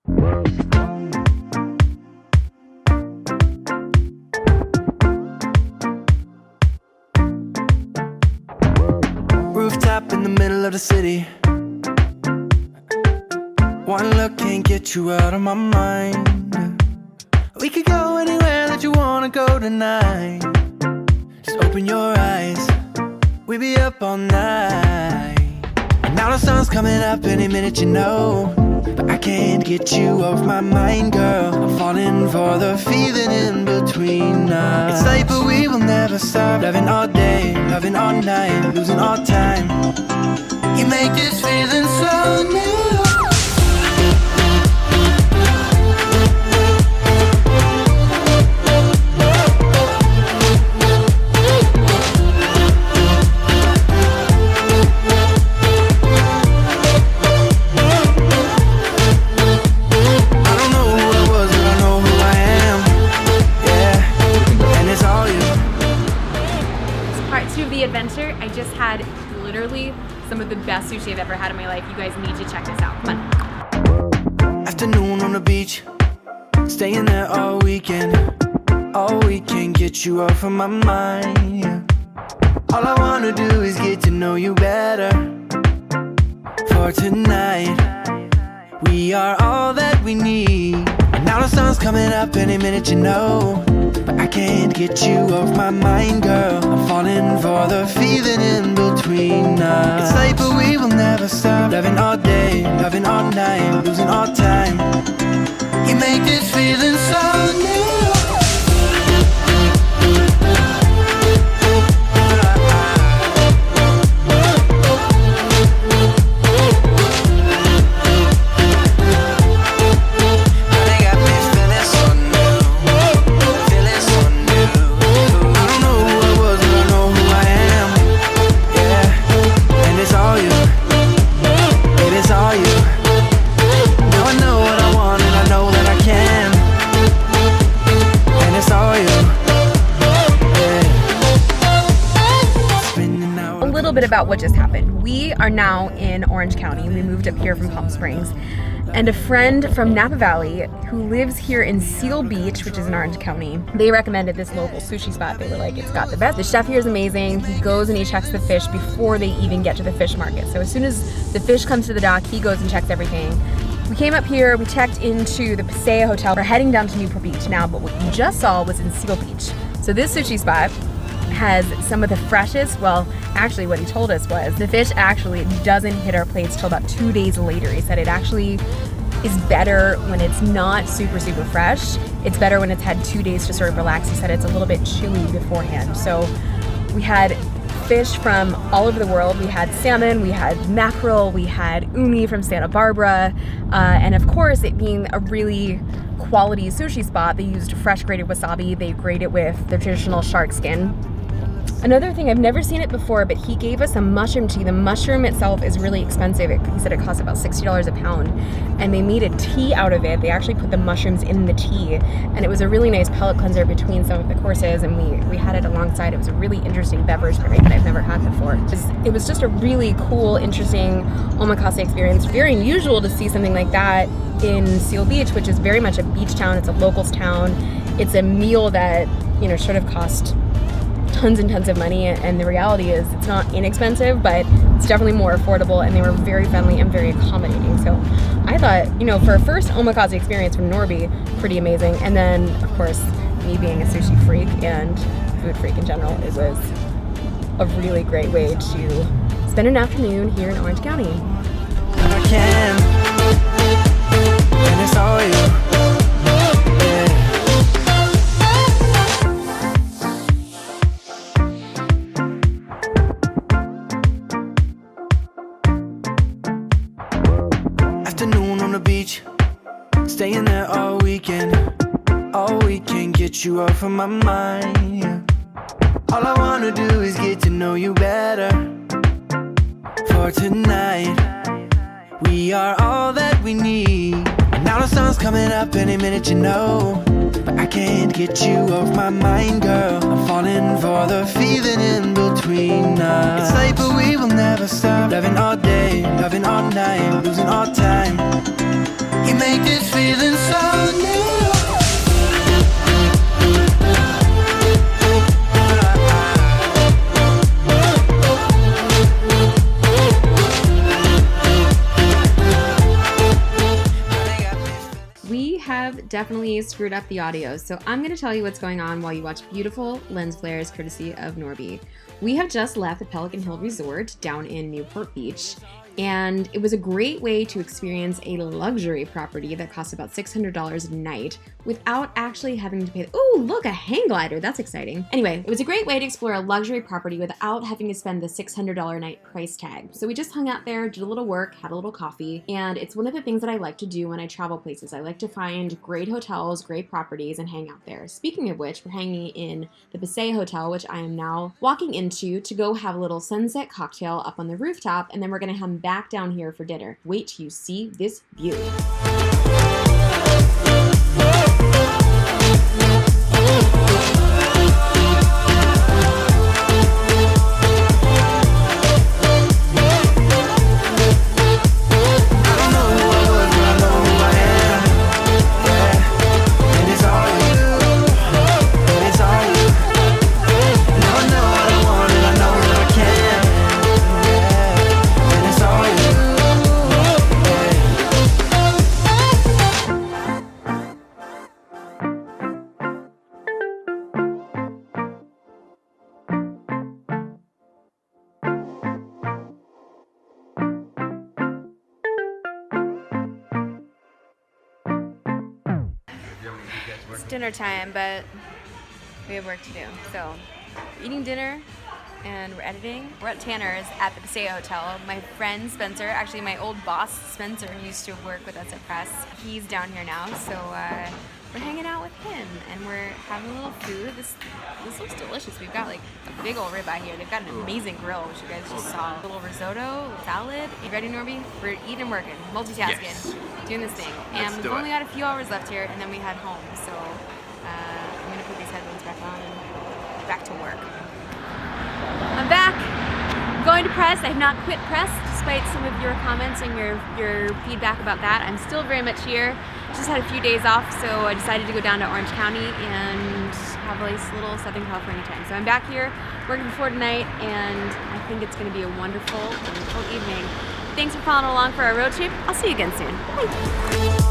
Rooftop in the middle of the city. One look can't get you out of my mind. We could go anywhere that you wanna go tonight. Just open your eyes, we be up all night. And now the sun's coming up any minute, you know. But I can't get you off my mind, girl. I'm falling for the feeling in between us. It's late but we will never stop. Loving all day, loving all night, losing all time. You make this feeling so new. Adventure. I just had literally some of the best sushi I've ever had in my life. You guys need to check this out. Come on. Afternoon on the beach, staying there all weekend. All weekend, get you off of my mind. All I wanna do is get to know you better. For tonight, we are all that we need. And now the sun's coming up any minute, you know. But I can't get you off my mind, girl. I'm falling for the feeling in between us. It's late but we will never stop. Loving all day, loving all night, losing all time. You make this feeling so new. Bit about what just happened. We are now in Orange County. We moved up here from Palm Springs, and a friend from Napa Valley who lives here in Seal Beach, which is in Orange County, they recommended this local sushi spot. They were like, it's got the best. The chef here is amazing. He goes and he checks the fish before they even get to the fish market. So as soon as the fish comes to the dock, he goes and checks everything. We came up here, we checked into the Paseo Hotel. We're heading down to Newport Beach now, but what you just saw was in Seal Beach. So this sushi spot has some of the freshest, well, actually what he told us was the fish actually doesn't hit our plates till about 2 days later. He said it actually is better when it's not super fresh. It's better when it's had 2 days to sort of relax. He said it's a little bit chewy beforehand. So we had fish from all over the world. We had salmon, we had mackerel, we had uni from Santa Barbara, and of course, it being a really quality sushi spot, they used fresh grated wasabi. They grate it with the traditional shark skin. Another thing, I've never seen it before, but he gave us a mushroom tea. The mushroom itself is really expensive. He said it costs about $60 a pound, and they made a tea out of it. They actually put the mushrooms in the tea, and it was a really nice palate cleanser between some of the courses, and we had it alongside. It was a really interesting beverage drink that I've never had before. It was just a really cool, interesting omakase experience. Very unusual to see something like that in Seal Beach, which is very much a beach town. It's a locals town. It's a meal that, you know, should have cost tons and tons of money, and the reality is it's not inexpensive, but it's definitely more affordable, and they were very friendly and very accommodating. So I thought, you know, for a first omakase experience from Norby, pretty amazing. And then of course, me being a sushi freak and food freak in general, it was a really great way to spend an afternoon here in Orange County. I can, and it's all you. Afternoon on the beach, staying there all weekend. All weekend, get you off of my mind. All I wanna do is get to know you better. For tonight, we are all that we need. And now the sun's coming up any minute, you know. But I can't get you off my mind, girl. I'm falling for the feeling in between us. It's late but we will never stop. Loving all day, loving all night, losing all time. You make this feeling so new. We have definitely screwed up the audio, so I'm going to tell you what's going on while you watch beautiful lens flares courtesy of Norby. We have just left the Pelican Hill Resort down in Newport Beach, and it was a great way to experience a luxury property that costs about $600 a night without actually having to pay. Oh, look, a hang glider. That's exciting. Anyway, it was a great way to explore a luxury property without having to spend the $600 a night price tag. So we just hung out there, did a little work, had a little coffee, and it's one of the things that I like to do when I travel places. I like to find great hotels, great properties, and hang out there. Speaking of which, we're hanging in the Passaic Hotel, which I am now walking into to go have a little sunset cocktail up on the rooftop, and then we're gonna come back down here for dinner. Wait till you see this view. It's dinner time, but we have work to do. So, we're eating dinner and we're editing. We're at Tanner's at the Passaic Hotel. My friend Spencer, actually my old boss Spencer, who used to work with us at Press, he's down here now. So we're hanging out with him and we're having a little food. This looks delicious. We've got like a big old ribeye here. They've got an amazing grill, which you guys just saw. A little risotto, salad. You ready, Norby? We're eating and working, multitasking, yes. Doing this thing. And we've only got a few hours left here and then we head home. So I'm gonna put these headphones back on and back to work. I'm back. Going to Press. I have not quit Press, despite some of your comments and your feedback about that. I'm still very much here. Just had a few days off, so I decided to go down to Orange County and have a nice little Southern California time. So I'm back here working before tonight, and I think it's going to be a wonderful, wonderful evening. Thanks for following along for our road trip. I'll see you again soon. Bye.